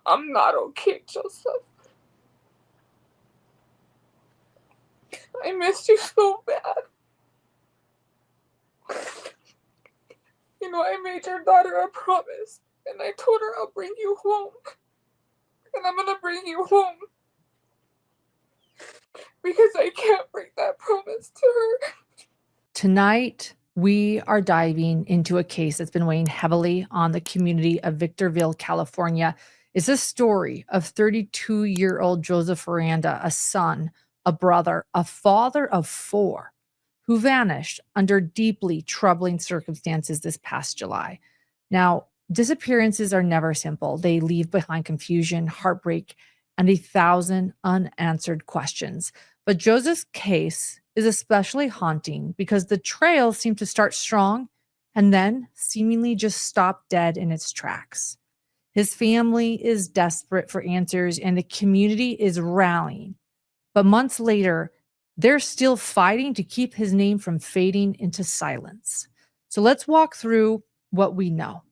I'm not okay, Joseph. I missed you so bad. You know, I made your daughter a promise, and I told her I'll bring you home. And I'm gonna bring you home. Because I can't break that promise to her. Tonight, we are diving into a case that's been weighing heavily on the community of Victorville, California. It's a story of 32-year-old Joseph Aranda, a son, a brother, a father of 4, who vanished under deeply troubling circumstances this past July. Now, disappearances are never simple. They leave behind confusion, heartbreak, and 1,000 unanswered questions. But Joseph's case is especially haunting because the trail seemed to start strong and then seemingly just stop dead in its tracks. His family is desperate for answers and the community is rallying. But months later, they're still fighting to keep his name from fading into silence. So let's walk through what we know.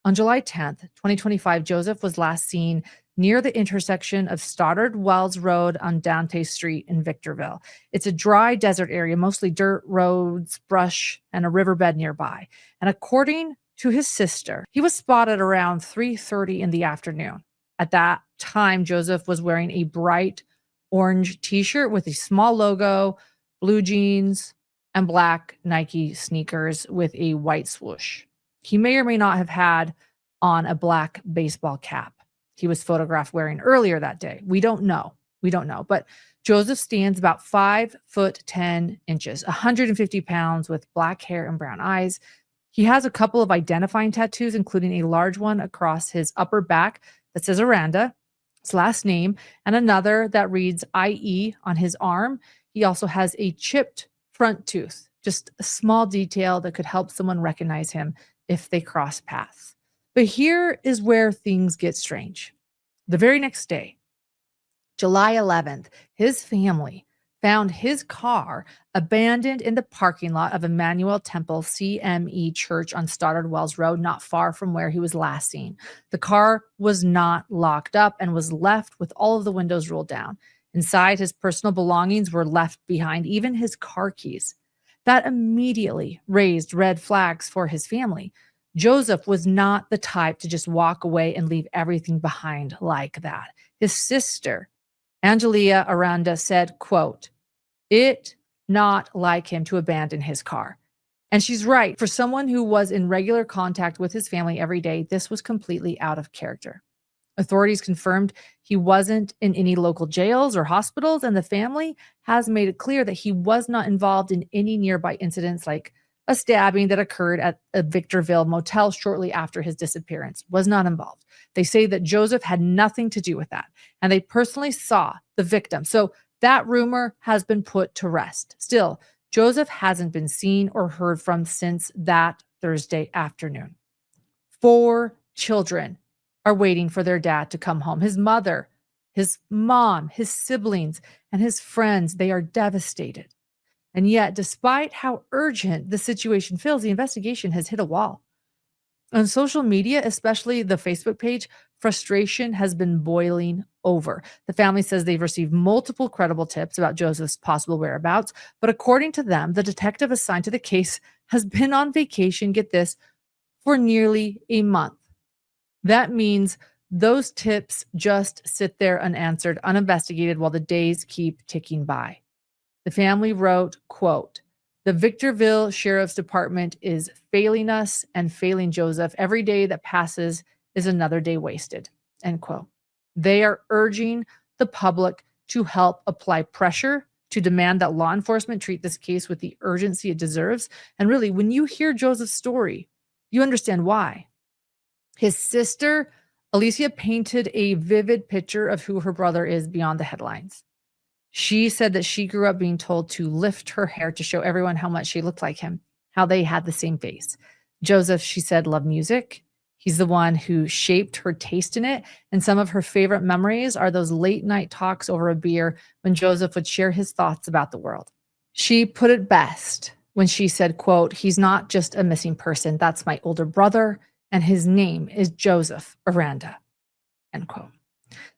On July 10th, 2025, Joseph was last seen near the intersection of Stoddard Wells Road on Dante Street in Victorville. It's a dry desert area, mostly dirt roads, brush, and a riverbed nearby. And according to his sister, he was spotted around 3:30 in the afternoon. At that time, Joseph was wearing a bright orange t-shirt with a small logo, blue jeans, and black Nike sneakers with a white swoosh. He may or may not have had on a black baseball cap he was photographed wearing earlier that day. We don't know. But Joseph stands about 5'10", 150 pounds with black hair and brown eyes. He has a couple of identifying tattoos, including a large one across his upper back that says Aranda, his last name, and another that reads IE on his arm. He also has a chipped front tooth, just a small detail that could help someone recognize him if they cross paths. But here is where things get strange. The very next day, July 11th, his family found his car abandoned in the parking lot of Emmanuel Temple CME Church on Stoddard Wells Road, not far from where he was last seen. The car was not locked up and was left with all of the windows rolled down. Inside, his personal belongings were left behind, even his car keys. That immediately raised red flags for his family. Joseph was not the type to just walk away and leave everything behind like that. His sister, Angelia Aranda, said, quote, "It not like him to abandon his car." And she's right. For someone who was in regular contact with his family every day, this was completely out of character. Authorities confirmed he wasn't in any local jails or hospitals, and the family has made it clear that he was not involved in any nearby incidents like a stabbing that occurred at a Victorville motel shortly after his disappearance. Was not involved. They say that Joseph had nothing to do with that, and they personally saw the victim. So that rumor has been put to rest. Still, Joseph hasn't been seen or heard from since that Thursday afternoon. 4 children are waiting for their dad to come home. His mother, his mom, his siblings, and his friends, they are devastated. And yet, despite how urgent the situation feels, the investigation has hit a wall. On social media, especially the Facebook page, frustration has been boiling over. The family says they've received multiple credible tips about Joseph's possible whereabouts, but according to them, the detective assigned to the case has been on vacation, get this, for nearly a month. That means those tips just sit there unanswered, uninvestigated, while the days keep ticking by. The family wrote, quote, "The Victorville Sheriff's Department is failing us and failing Joseph. Every day that passes is another day wasted," end quote. They are urging the public to help apply pressure to demand that law enforcement treat this case with the urgency it deserves. And really, when you hear Joseph's story, you understand why. His sister, Alicia, painted a vivid picture of who her brother is beyond the headlines. She said that she grew up being told to lift her hair to show everyone how much she looked like him, how they had the same face. Joseph, she said, loved music. He's the one who shaped her taste in it. And some of her favorite memories are those late night talks over a beer when Joseph would share his thoughts about the world. She put it best when she said, quote, "He's not just a missing person. That's my older brother, and his name is Joseph Aranda," end quote.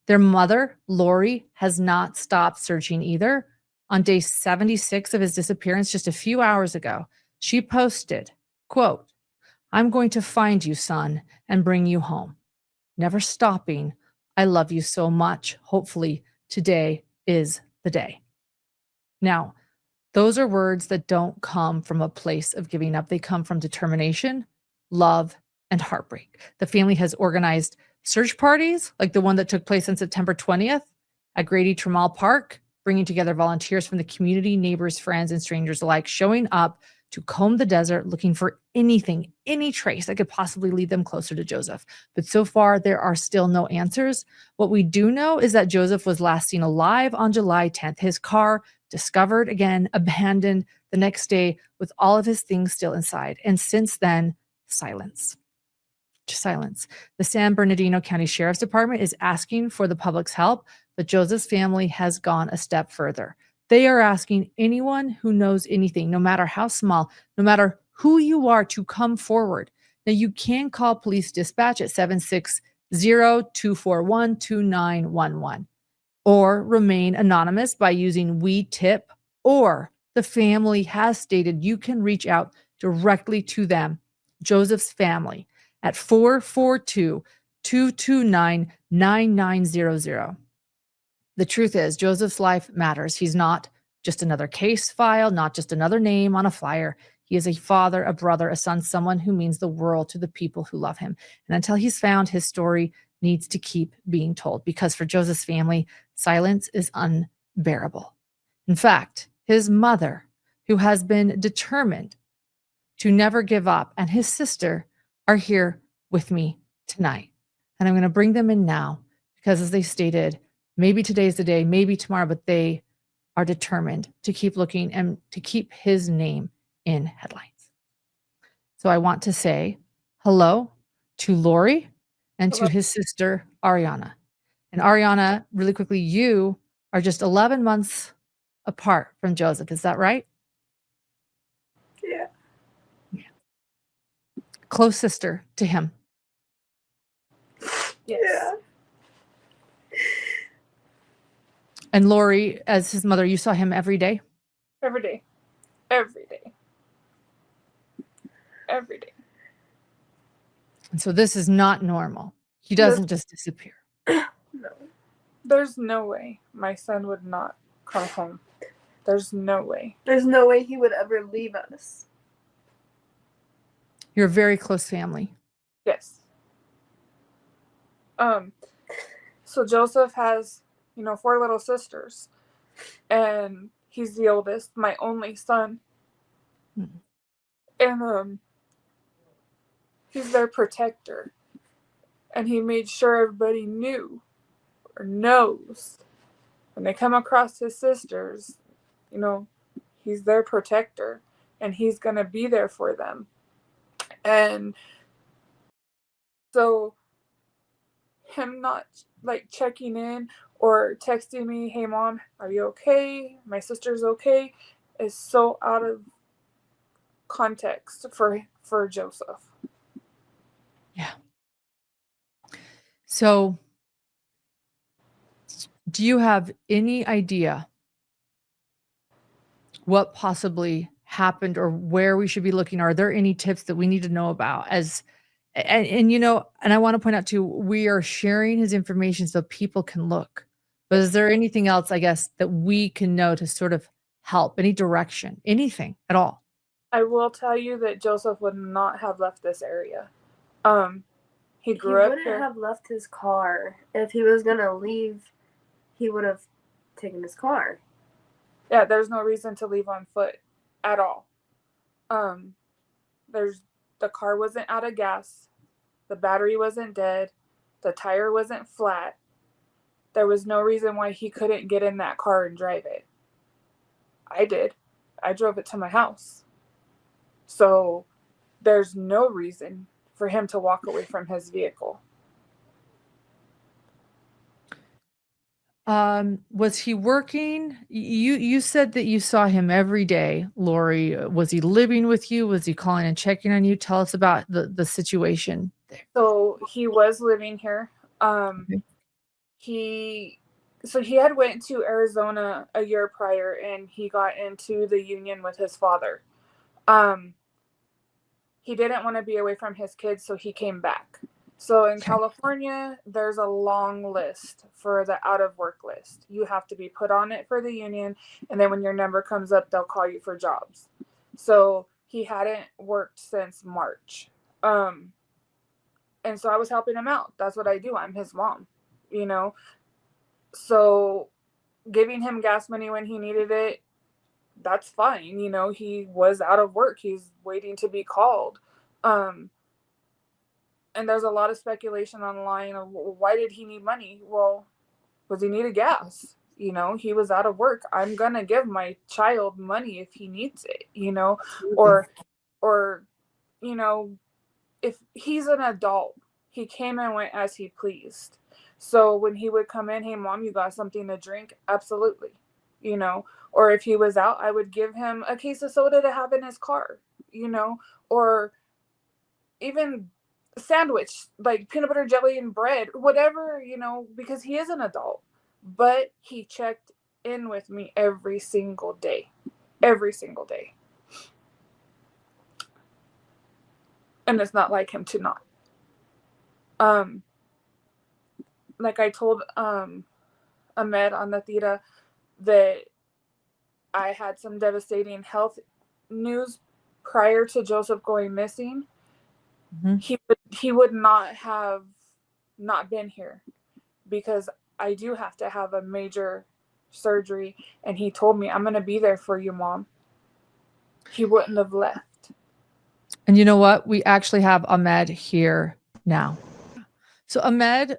Their mother, Lori, has not stopped searching either. On day 76 of his disappearance, just a few hours ago, she posted, quote, "I'm going to find you, son, and bring you home. Never stopping. I love you so much. Hopefully, today is the day." Now, those are words that don't come from a place of giving up. They come from determination, love, and heartbreak. The family has organized search parties, like the one that took place on September 20th at Grady Trammell Park, bringing together volunteers from the community, neighbors, friends, and strangers alike, showing up to comb the desert, looking for anything, any trace that could possibly lead them closer to Joseph. But so far, there are still no answers. What we do know is that Joseph was last seen alive on July 10th. His car discovered again, abandoned the next day with all of his things still inside. And since then, silence. Just silence. The San Bernardino County Sheriff's Department is asking for the public's help, but Joseph's family has gone a step further. They are asking anyone who knows anything, no matter how small, no matter who you are, to come forward. Now, you can call police dispatch at 760-241-2911 or remain anonymous by using We Tip, or the family has stated you can reach out directly to them, Joseph's family, at 442-229-9900. The truth is, Joseph's life matters. He's not just another case file, not just another name on a flyer. He is a father, a brother, a son, someone who means the world to the people who love him. And until he's found, his story needs to keep being told, because for Joseph's family, silence is unbearable. In fact, his mother, who has been determined to never give up, and his sister are here with me tonight. And I'm going to bring them in now because, as they stated, maybe today's the day, maybe tomorrow, but they are determined to keep looking and to keep his name in headlines. So I want to say hello to Lori and to his sister, Ariana. And Ariana, really quickly, you are just 11 months apart from Joseph. Is that right? Yeah. Close sister to him. Yes. Yeah. And Lori, as his mother, you saw him every day? Every day. Every day. Every day. And so this is not normal. He doesn't just disappear. No. There's no way my son would not come home. There's no way. There's no way he would ever leave us. You're a very close family. Yes. So Joseph has, 4 little sisters, and he's the oldest, my only son. And he's their protector, and he made sure everybody knew or knows when they come across his sisters, he's their protector, and he's going to be there for them. And so him not checking in or texting me, "Hey mom, are you okay? My sister's okay," is so out of context for Joseph. Yeah. So do you have any idea what possibly happened or where we should be looking? Are there any tips that we need to know about? And I want to point out too, we are sharing his information so people can look. But is there anything else, I guess, that we can know to sort of help, any direction, anything at all? I will tell you that Joseph would not have left this area. He grew up here. He wouldn't have left his car. If he was going to leave, he would have taken his car. Yeah, there's no reason to leave on foot at all. The car wasn't out of gas. The battery wasn't dead. The tire wasn't flat. There was no reason why he couldn't get in that car and drive it. I did. I drove it to my house. So there's no reason for him to walk away from his vehicle. Was he working? You said that you saw him every day, Lori. Was he living with you? Was he calling and checking on you? Tell us about the situation there. So he was living here. he had went to Arizona a year prior, and he got into the union with his father. He didn't want to be away from his kids, so he came back. So in California, there's a long list for the out of work list. You have to be put on it for the union, and then when your number comes up, they'll call you for jobs. So he hadn't worked since March. And so I was helping him out. That's what I do. I'm his mom, you know. So giving him gas money when he needed it, that's fine. You know, he was out of work. He's waiting to be called. And there's a lot of speculation online of why did he need money? Well, because he needed gas. You know, he was out of work. I'm gonna give my child money if he needs it. You know, or you know, if he's an adult, he came and went as he pleased. So when he would come in, hey mom, you got something to drink? Absolutely. You know, or if he was out, I would give him a case of soda to have in his car, you know, or even sandwich, like peanut butter jelly and bread, whatever, you know, because he is an adult. But he checked in with me every single day. Every single day. And it's not like him to not. Like I told Ahmed on the theta that I had some devastating health news prior to Joseph going missing. Mm-hmm. He would not have not been here because I do have to have a major surgery, and he told me, I'm going to be there for you, Mom. He wouldn't have left. And you know what? We actually have Ahmed here now. So Ahmed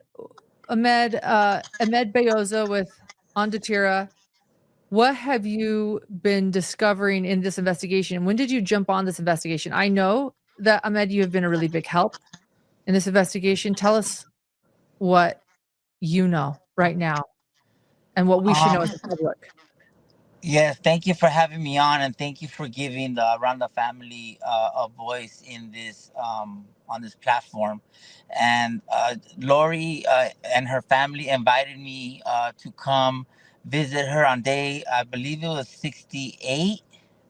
Beyoza with Ondatira. What have you been discovering in this investigation? When did you jump on this investigation? I know that, Ahmed, you have been a really big help in this investigation. Tell us what you know right now and what we should know as a public. Yes, thank you for having me on, and thank you for giving the Aranda family a voice in this on this platform. And Lori and her family invited me to come visit her on day, I believe it was 68,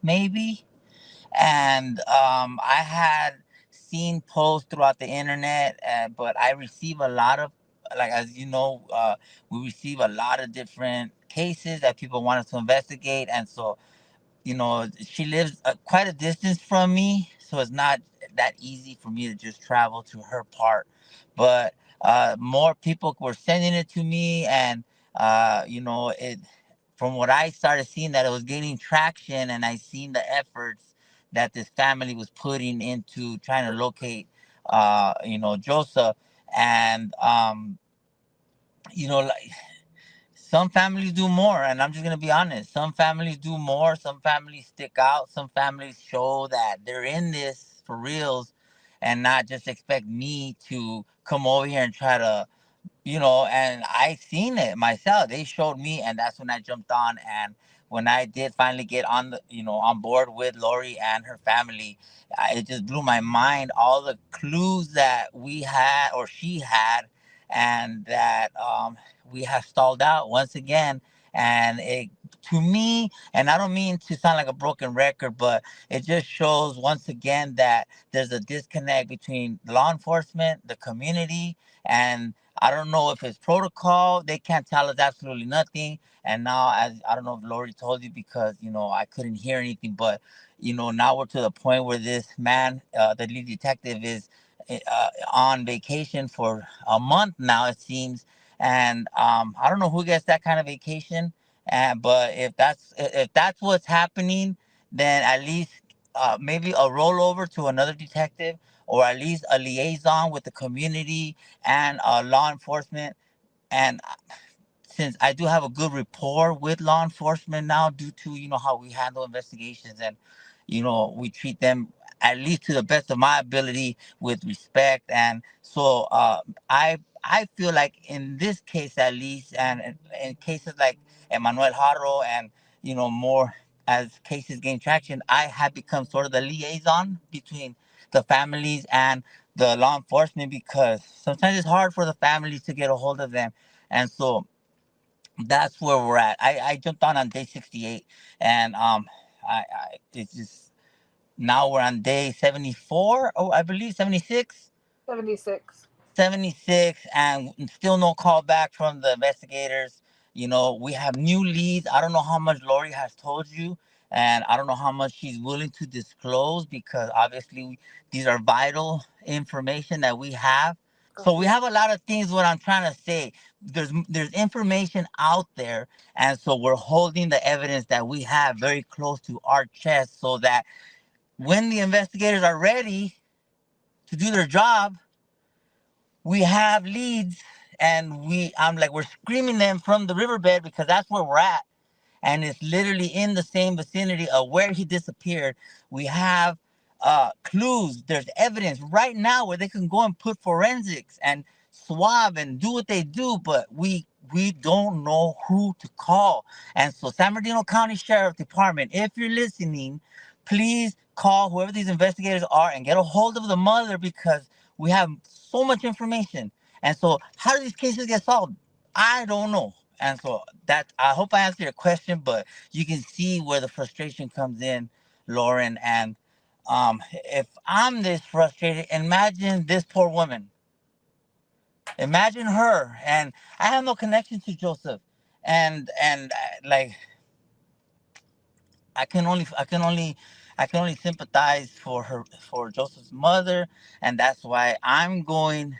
maybe. And I had seen posts throughout the internet, but I receive a lot of, like, as you know, we receive a lot of different cases that people want us to investigate. And so, you know, she lives quite a distance from me, so it's not that easy for me to just travel to her part. But more people were sending it to me, and you know, it, from what I started seeing, that it was gaining traction, and I seen the efforts that this family was putting into trying to locate, you know, Joseph. And you know, like, some families do more, and I'm just gonna be honest. Some families do more. Some families stick out. Some families show that they're in this for reals, and not just expect me to come over here and try to, you know. And I seen it myself. They showed me, and that's when I jumped on. And when I did finally get on the, you know, on board with Lori and her family, it just blew my mind. All the clues that we had, or she had, and that we have stalled out once again. And it, to me, and I don't mean to sound like a broken record, but it just shows once again that there's a disconnect between law enforcement, the community, and I don't know if it's protocol. They can't tell us absolutely nothing. And now, as I don't know if Lori told you, because, you know, I couldn't hear anything, but, you know, now we're to the point where this man, the lead detective, is on vacation for a month now, it seems. And I don't know who gets that kind of vacation. But if that's what's happening, then at least maybe a rollover to another detective, or at least a liaison with the community and law enforcement. And since I do have a good rapport with law enforcement now, due to, you know, how we handle investigations, and, you know, we treat them, at least to the best of my ability, with respect. And so I feel like in this case, at least, and in cases like Emmanuel Haro, and, you know, more as cases gain traction, I have become sort of the liaison between the families and the law enforcement, because sometimes it's hard for the families to get a hold of them. And so that's where we're at. I jumped on day 68, and it's just now we're on day 74. Oh, I believe 76. 76. 76, and still no call back from the investigators. We have new leads. I don't know how much Lori has told you, and I don't know how much she's willing to disclose, because obviously these are vital information that we have. So we have a lot of things. What I'm trying to say, there's information out there, and so we're holding the evidence that we have very close to our chest, so that when the investigators are ready to do their job, we have leads, and we're screaming them from the riverbed, because that's where we're at, and it's literally in the same vicinity of where he disappeared. We have clues. There's evidence right now where they can go and put forensics and swab and do what they do, but we don't know who to call. And so, San Bernardino County Sheriff Department, if you're listening, please call whoever these investigators are and get a hold of the mother, because we have so much information. And so, how do these cases get solved? I don't know. And so that, I hope I answered your question, but you can see where the frustration comes in, Lauren. And if I'm this frustrated, imagine this poor woman. Imagine her. And I have no connection to Joseph, and like, I can only sympathize for Joseph's mother, and that's why I'm doing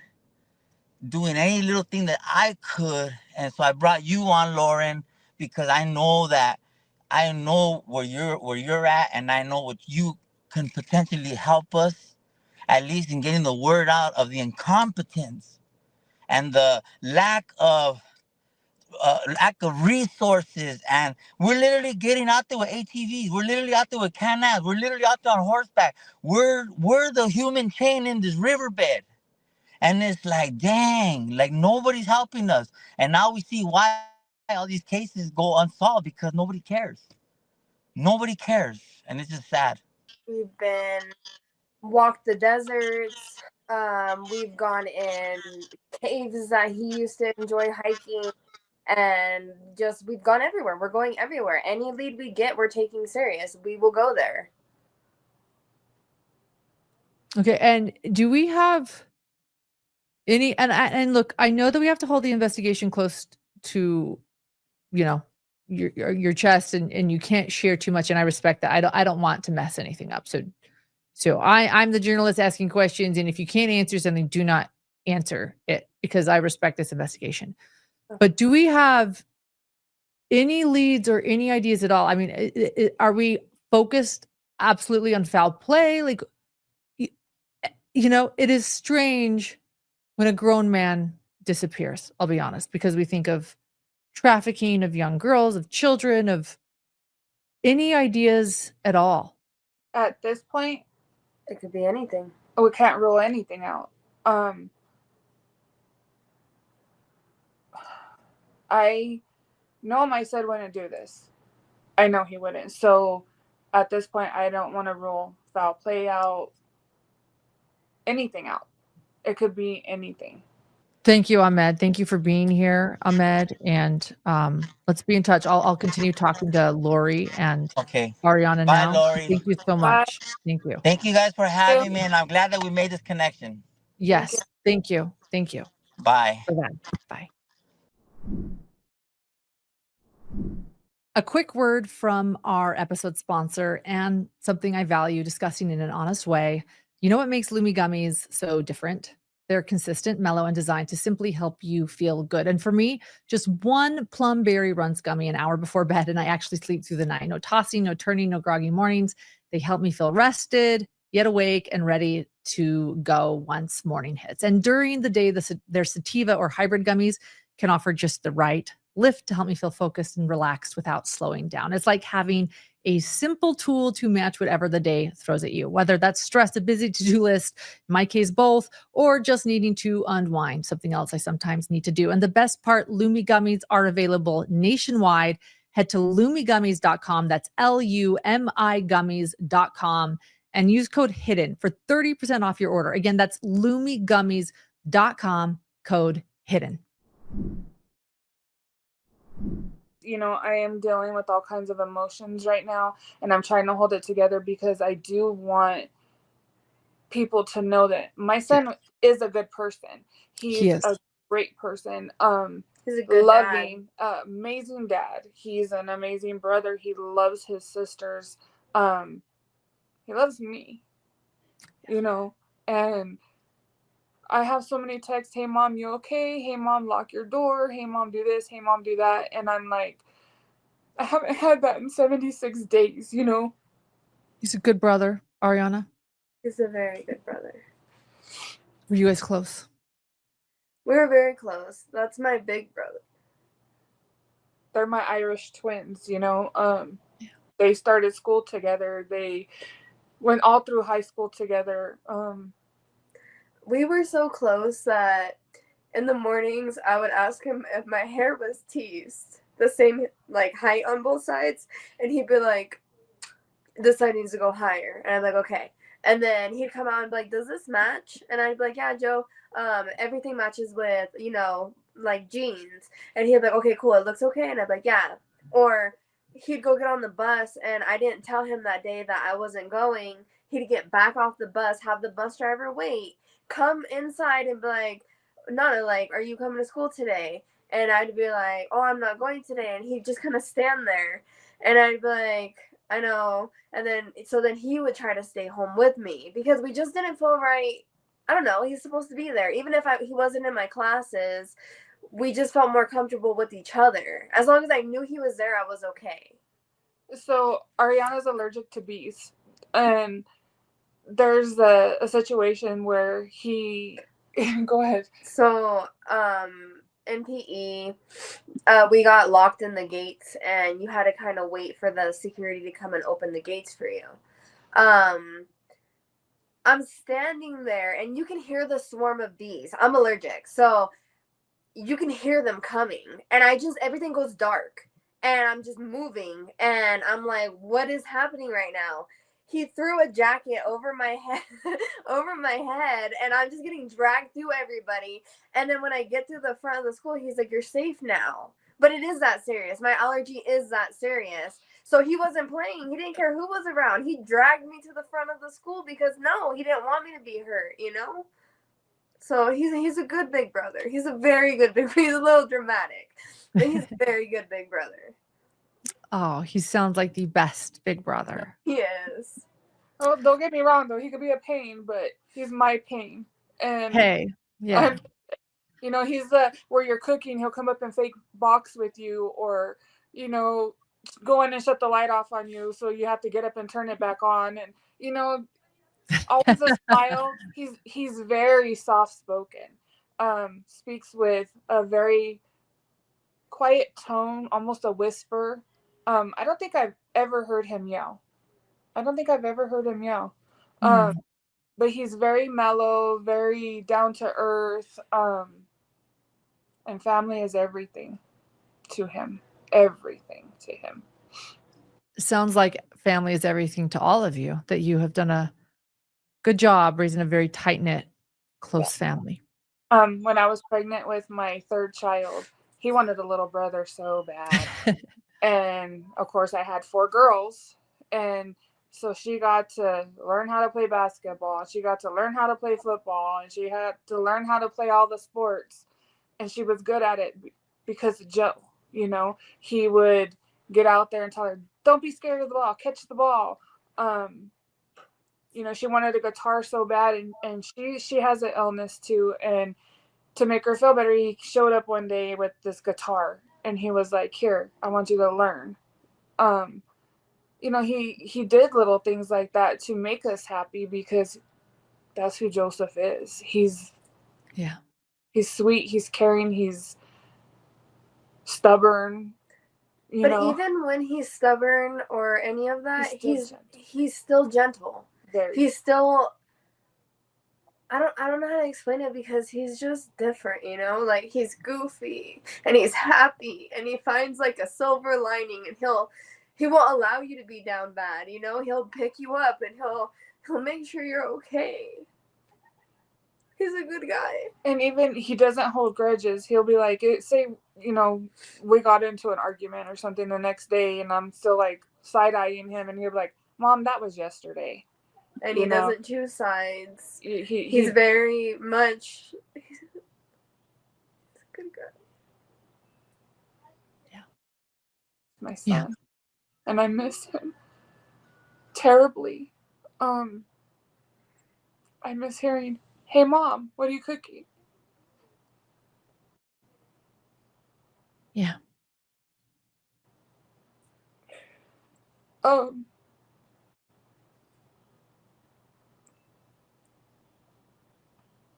any little thing that I could. And so I brought you on, Lauren, because I know where you're at, and I know what you can potentially help us, at least in getting the word out of the incompetence and the lack of resources. And we're literally getting out there with ATVs. We're literally out there with Can-Ams. We're literally out there on horseback. We're the human chain in this riverbed. And it's like, dang, like nobody's helping us. And now we see why all these cases go unsolved, because nobody cares. Nobody cares. And it's just sad. We've been walked the deserts. We've gone in caves that he used to enjoy hiking, and just we've gone everywhere. We're going everywhere. Any lead we get, we're taking serious. We will go there. Okay, and do we have any? And look, I know that we have to hold the investigation close to, your chest, and you can't share too much, and I respect that. I don't want to mess anything up. So I'm the journalist asking questions, and if you can't answer something, do not answer it, because I respect this investigation. But do we have any leads or any ideas at all? I mean, are we focused absolutely on foul play? Like, it is strange when a grown man disappears, I'll be honest, because we think of trafficking of young girls, of children, of any ideas at all. At this point, It could be anything. we can't rule anything out. I know my son wouldn't do this. I know he wouldn't. So at this point, I don't want to rule foul play out, anything out. It could be anything. Thank you, Ahmed. Thank you for being here, Ahmed. And let's be in touch. I'll continue talking to Lori and Okay. Ariana Bye, now. Lori. Thank you so Bye. much. Thank you. Thank you guys for having me, and I'm glad that we made this connection. Yes. Thank you. Thank you. Bye. For that. Bye. A quick word from our episode sponsor, and something I value discussing in an honest way. You know what makes Lumi gummies so different? They're consistent, mellow, and designed to simply help you feel good. And for me, just one plum berry runs gummy an hour before bed, and I actually sleep through the night. No tossing, no turning, no groggy mornings. They help me feel rested, yet awake and ready to go once morning hits. And during the day, their sativa or hybrid gummies can offer just the right lift to help me feel focused and relaxed without slowing down. It's like having a simple tool to match whatever the day throws at you, whether that's stress, a busy to-do list, in my case, both, or just needing to unwind, something else I sometimes need to do. And the best part, Lumi gummies are available nationwide. Head to lumigummies.com. That's LUMI gummies.com and use code HIDDEN for 30% off your order. Again, that's lumigummies.com, code HIDDEN. I am dealing with all kinds of emotions right now, and I'm trying to hold it together because I do want people to know that my son is a good person. He He's is. a great person. He's a good Loving, amazing dad. He's an amazing brother. He loves his sisters. He loves me, and I have so many texts. Hey mom, you okay? Hey mom, lock your door. Hey mom, do this. Hey mom, do that. And I'm like, I haven't had that in 76 days, He's a good brother, Ariana. He's a very good brother. Were you guys close? We were very close. That's my big brother. They're my Irish twins, They started school together. They went all through high school together. We were so close that in the mornings I would ask him if my hair was teased the same height on both sides, and he'd be like, this side needs to go higher, and I'm like, okay. And then he'd come out and be like, does this match? And I'd be like, yeah, Joe, everything matches with jeans. And he'd be like, okay, cool, it looks okay. And I'd be like, yeah. Or he'd go get on the bus, and I didn't tell him that day that I wasn't going. He'd get back off the bus, have the bus driver wait, come inside and be like, Nana, are you coming to school today? And I'd be like, oh, I'm not going today. And he'd just kind of stand there. And I'd be like, I know. And then he would try to stay home with me because we just didn't feel right. I don't know. He's supposed to be there. Even if he wasn't in my classes, we just felt more comfortable with each other. As long as I knew he was there, I was okay. So Ariana's allergic to bees. And there's a situation where he... Go ahead. So, in PE, we got locked in the gates, and you had to kind of wait for the security to come and open the gates for you. I'm standing there, and you can hear the swarm of bees. I'm allergic, so you can hear them coming, and everything goes dark, and I'm just moving, and I'm like, what is happening right now? He threw a jacket over my head, and I'm just getting dragged through everybody. And then when I get to the front of the school, he's like, you're safe now. But it is that serious. My allergy is that serious. So he wasn't playing. He didn't care who was around. He dragged me to the front of the school because, no, he didn't want me to be hurt, So he's a good big brother. He's a very good big brother. He's a little dramatic, but he's a very good big brother. Oh, he sounds like the best big brother. He is. Oh, don't get me wrong, though. He could be a pain, but he's my pain. And hey, yeah. He's where you're cooking, he'll come up and fake box with you, or, go in and shut the light off on you, so you have to get up and turn it back on. And, always a smile. He's very soft-spoken. Speaks with a very quiet tone, almost a whisper. I don't think I've ever heard him yell. But he's very mellow, very down to earth. And family is everything to him. Everything to him. Sounds like family is everything to all of you, that you have done a good job raising a very tight-knit, close family. When I was pregnant with my third child, he wanted a little brother so bad. And of course I had 4 girls, and so she got to learn how to play basketball, she got to learn how to play football, and she had to learn how to play all the sports, and she was good at it because of Joe. He would get out there and tell her, don't be scared of the ball, catch the ball. She wanted a guitar so bad, and she has an illness too, and to make her feel better, he showed up one day with this guitar, and he was like, here, I want you to learn. He did little things like that to make us happy, because that's who Joseph is. He's sweet, he's caring, he's stubborn. But even when he's stubborn or any of that, he's still gentle. Very. He's still, I don't know how to explain it, because he's just different, he's goofy and he's happy and he finds a silver lining, and he won't allow you to be down bad, he'll pick you up and he'll make sure you're okay. He's a good guy. And even he doesn't hold grudges. He'll be like, say, we got into an argument or something the next day, and I'm still like side-eyeing him, and he'll be like, Mom, that was yesterday. And he doesn't choose sides. He's very much. He's a good guy. Yeah. My son. Yeah. And I miss him terribly. I miss hearing, "Hey, Mom, what are you cooking?" Yeah.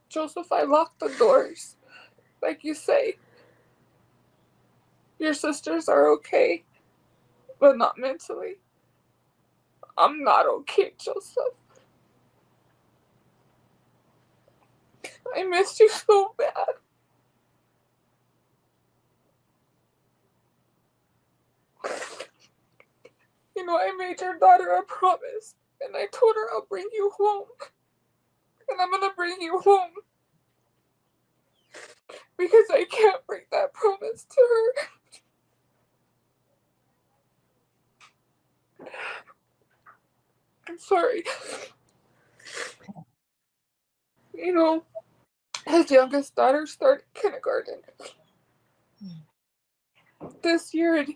Joseph, I locked the doors. Like you say, your sisters are okay, but not mentally. I'm not okay, Joseph. I missed you so bad. I made your daughter a promise, and I told her I'll bring you home. And I'm gonna bring you home. Because I can't break that promise to her. I'm sorry. His youngest daughter started kindergarten. This year,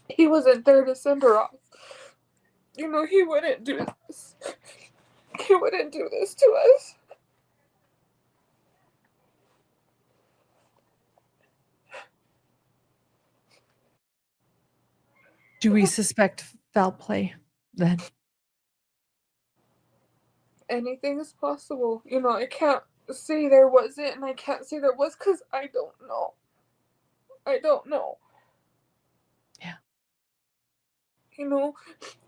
he wasn't there to send her off. He wouldn't do this. He wouldn't do this to us. Do we suspect foul play then? Anything is possible. I can't say there wasn't, and I can't say there was because I don't know. I don't know. Yeah.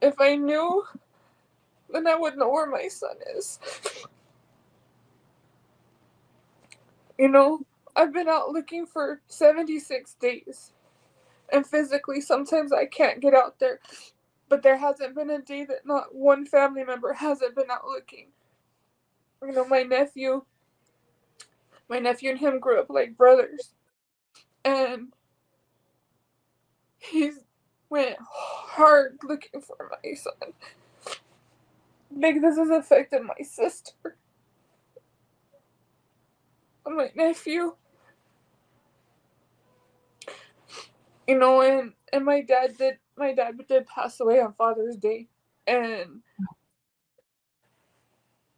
If I knew, then I would know where my son is. I've been out looking for 76 days. And physically, sometimes I can't get out there. But there hasn't been a day that not one family member hasn't been out looking. My nephew and him grew up like brothers. And he's went hard looking for my son. Like, this has affected my sister. And my nephew. And my dad did pass away on Father's Day. And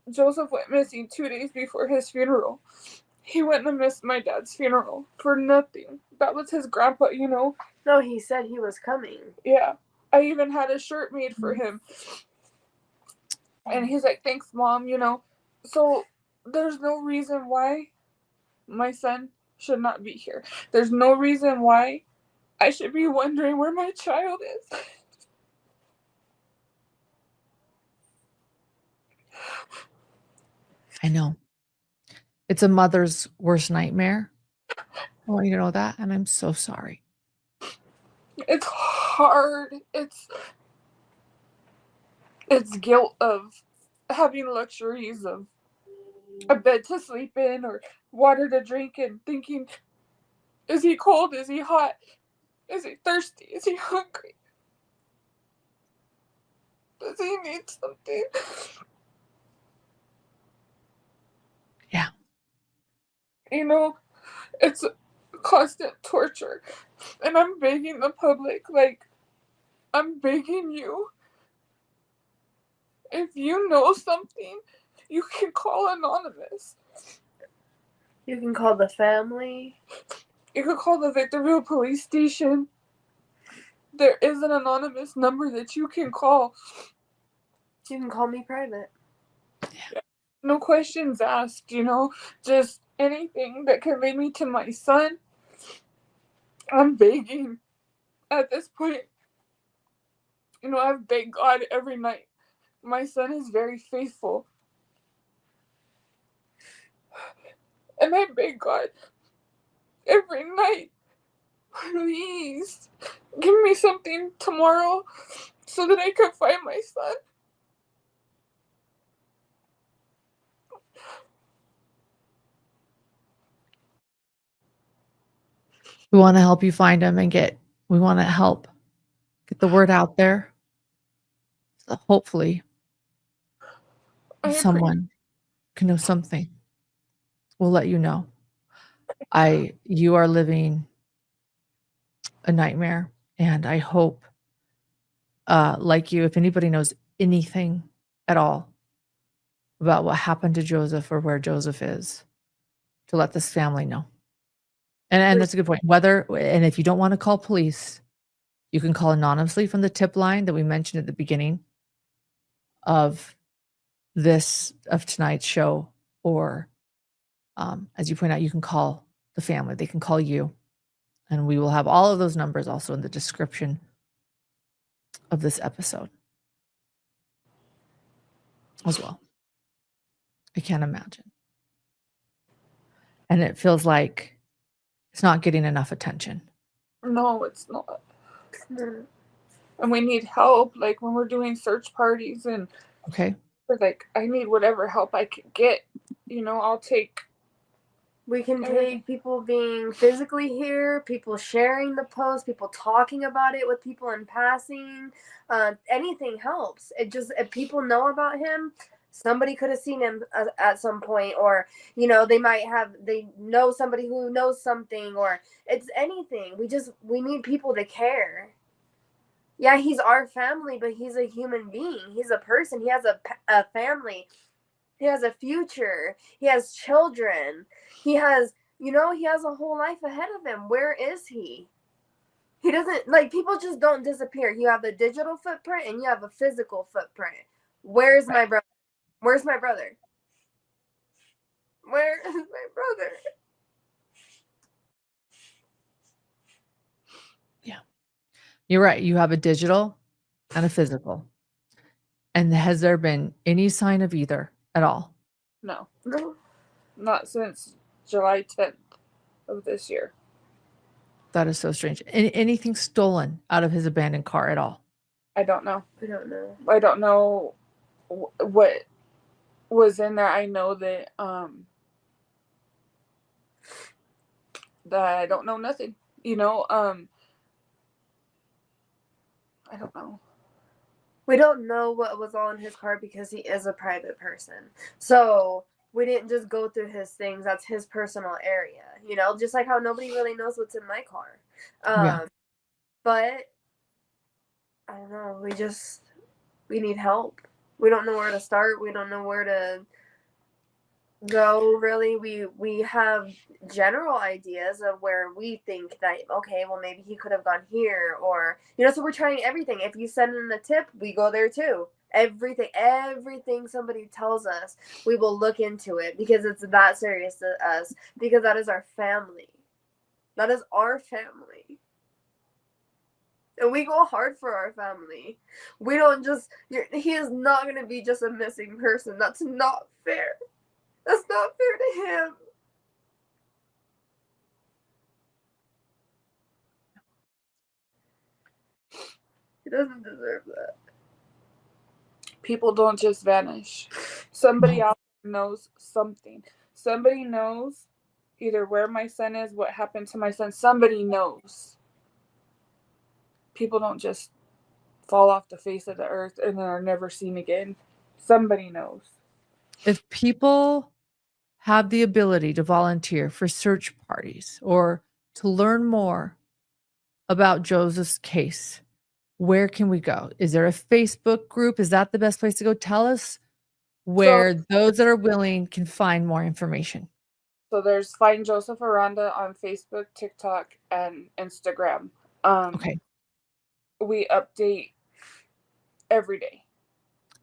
Joseph went missing 2 days before his funeral. He went and missed my dad's funeral for nothing. That was his grandpa, No, he said he was coming. Yeah. I even had a shirt made for him. And he's like, thanks, Mom, So there's no reason why my son should not be here. There's no reason why I should be wondering where my child is. I know. It's a mother's worst nightmare. I want you to know that, and I'm so sorry. It's hard. It's guilt of having luxuries of a bed to sleep in or water to drink and thinking, is he cold? Is he hot? Is he thirsty? Is he hungry? Does he need something? Yeah. It's constant torture. And I'm begging the public, I'm begging you. If you know something, you can call anonymous. You can call the family. You can call the Victorville police station. There is an anonymous number that you can call. You can call me private. Yeah. No questions asked, just anything that can lead me to my son. I'm begging at this point. I've begged God every night. My son is very faithful. And I beg God every night, please give me something tomorrow so that I can find my son. We want to help you find him and we want to help get the word out there. So hopefully someone can know something. We'll let you know. You are living a nightmare, and I hope, like you, if anybody knows anything at all about what happened to Joseph or where Joseph is, to let this family know. And that's a good point. And if you don't want to call police, you can call anonymously from the tip line that we mentioned at the beginning of tonight's show, or as you point out, you can call the family. They can call you, and we will have all of those numbers also in the description of this episode as well. I can't imagine. And it feels like it's not getting enough attention. No, it's not. And we need help, like when we're doing search parties, and okay, like I need whatever help I can get. I'll take. We can take people being physically here, people sharing the post, people talking about it with people in passing. Anything helps. If people know about him, somebody could have seen him at some point, or they know somebody who knows something, or it's anything. We need people to care. Yeah, he's our family, but he's a human being. He's a person. He has a family. He has a future. He has children. He has a whole life ahead of him. Where is he? He doesn't, people just don't disappear. You have a digital footprint and you have a physical footprint. Where's my brother? Where's my brother? Where is my brother? Yeah. You're right. You have a digital and a physical. And has there been any sign of either at all? No. Not since July 10th of this year. That is so strange. Anything stolen out of his abandoned car at all? I don't know. I don't know what was in there. I know that that I don't know nothing. I don't know. We don't know what was all in his car because he is a private person. So we didn't just go through his things. That's his personal area, just like how nobody really knows what's in my car. Yeah. But I don't know. We need help. We don't know where to start. We don't know where to go, really. We have general ideas of where we think that, okay, well, maybe he could have gone here, or, so we're trying everything. If you send in a tip, we go there too. Everything somebody tells us, we will look into it, because it's that serious to us, because that is our family. That is our family. And we go hard for our family. We don't he is not going to be just a missing person. That's not fair. That's not fair to him. He doesn't deserve that. People don't just vanish. Somebody out there knows something. Somebody knows either where my son is, what happened to my son. Somebody knows. People don't just fall off the face of the earth and then are never seen again. Somebody knows. If people have the ability to volunteer for search parties or to learn more about Joseph's case, where can we go? Is there a Facebook group? Is that the best place to go? Tell us where those that are willing can find more information. So there's Find Joseph Aranda on Facebook, TikTok, and Instagram. Okay. We update every day.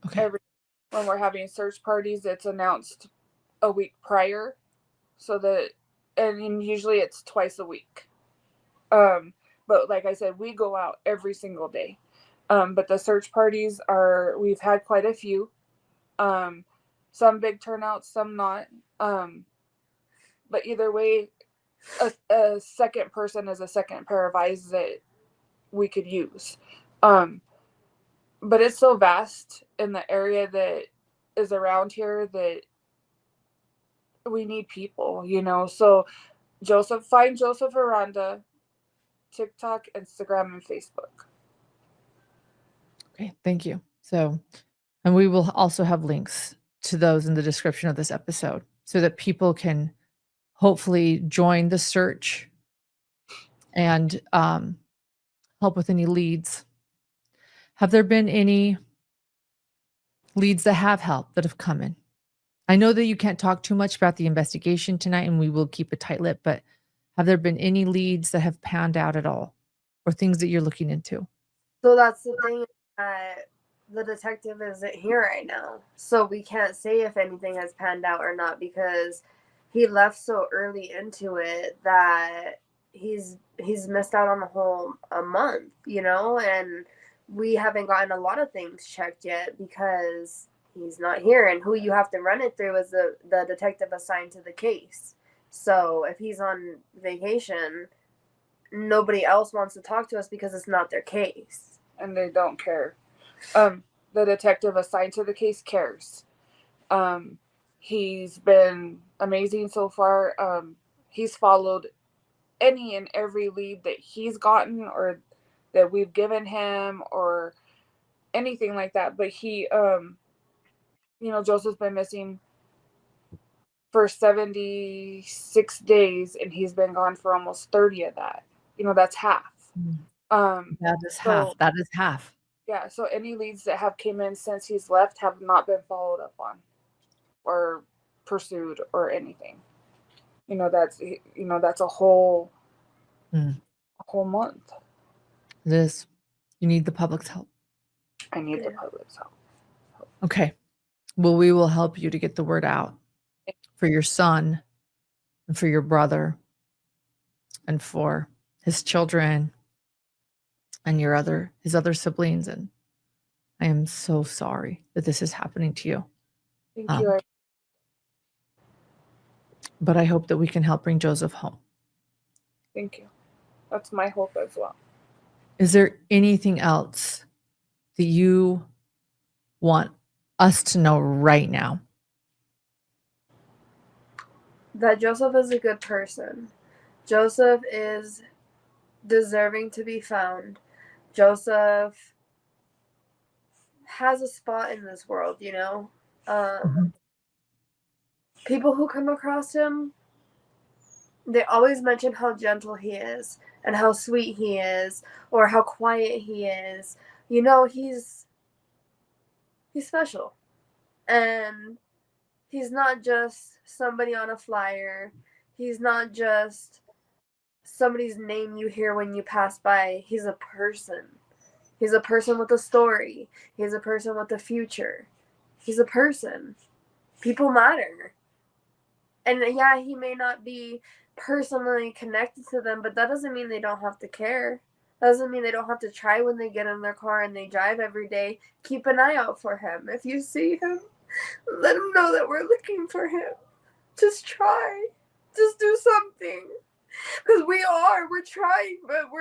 Okay. When we're having search parties, it's announced a week prior, and usually it's twice a week. But like I said, we go out every single day. But the search parties we've had quite a few. Some big turnouts, some not. But either way, a second person is a second pair of eyes that we could use. But it's so vast in the area that is around here that we need people, So Find Joseph Aranda TikTok, Instagram, and Facebook. Okay, thank you. So, and we will also have links to those in the description of this episode so that people can hopefully join the search and help with any leads. Have there been any leads that have helped that have come in? I know that you can't talk too much about the investigation tonight, and we will keep it tight-lipped, but have there been any leads that have panned out at all or things that you're looking into? So that's the thing. The detective isn't here right now, so we can't say if anything has panned out or not because he left so early into it that he's missed out on a month, and we haven't gotten a lot of things checked yet because he's not here, and who you have to run it through is the detective assigned to the case. So if he's on vacation, nobody else wants to talk to us because it's not their case. And they don't care. The detective assigned to the case cares. He's been amazing so far. He's followed any and every lead that he's gotten or that we've given him or anything like that. But he, Joseph's been missing for 76 days and he's been gone for almost 30 of that. That's half. That is half. That is half. Yeah, so any leads that have came in since he's left have not been followed up on or pursued or anything. That's a whole month. It is. You need the public's help. I need the public's help. Okay. Well, we will help you to get the word out for your son and for your brother and for his children and his other siblings. And I am so sorry that this is happening to you. Thank you. But I hope that we can help bring Joseph home. Thank you. That's my hope as well. Is there anything else that you want us to know right now? That Joseph is a good person. Joseph is deserving to be found. Joseph has a spot in this world, People who come across him, they always mention how gentle he is and how sweet he is or how quiet he is. He's special. And he's not just somebody on a flyer. He's not just somebody's name you hear when you pass by. He's a person. He's a person with a story. He's a person with a future. He's a person. People matter. And yeah, he may not be personally connected to them, but that doesn't mean they don't have to care. That doesn't mean they don't have to try when they get in their car and they drive every day. Keep an eye out for him. If you see him, let him know that we're looking for him. Just try. Just do something. Because we're trying, but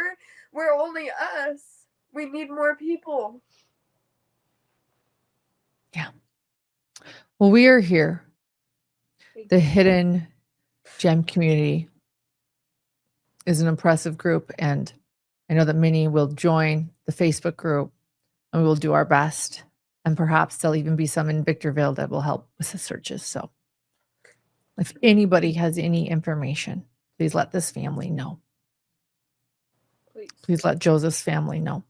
we're only us. We need more people. Yeah. Well, we are here. The Hidden Gem Community is an impressive group, and I know that many will join the Facebook group, and we will do our best. And perhaps there'll even be some in Victorville that will help with the searches. So if anybody has any information, please let this family know. Please let Joseph's family know.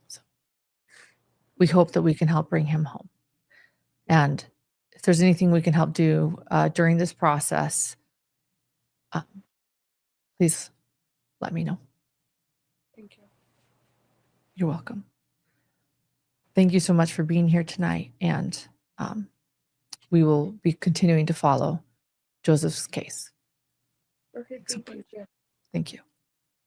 So we hope that we can help bring him home. And if there's anything we can help do during this process, please let me know. Thank you. You're welcome. Thank you so much for being here tonight. And we will be continuing to follow Joseph's case. Okay, thank you. Thank you.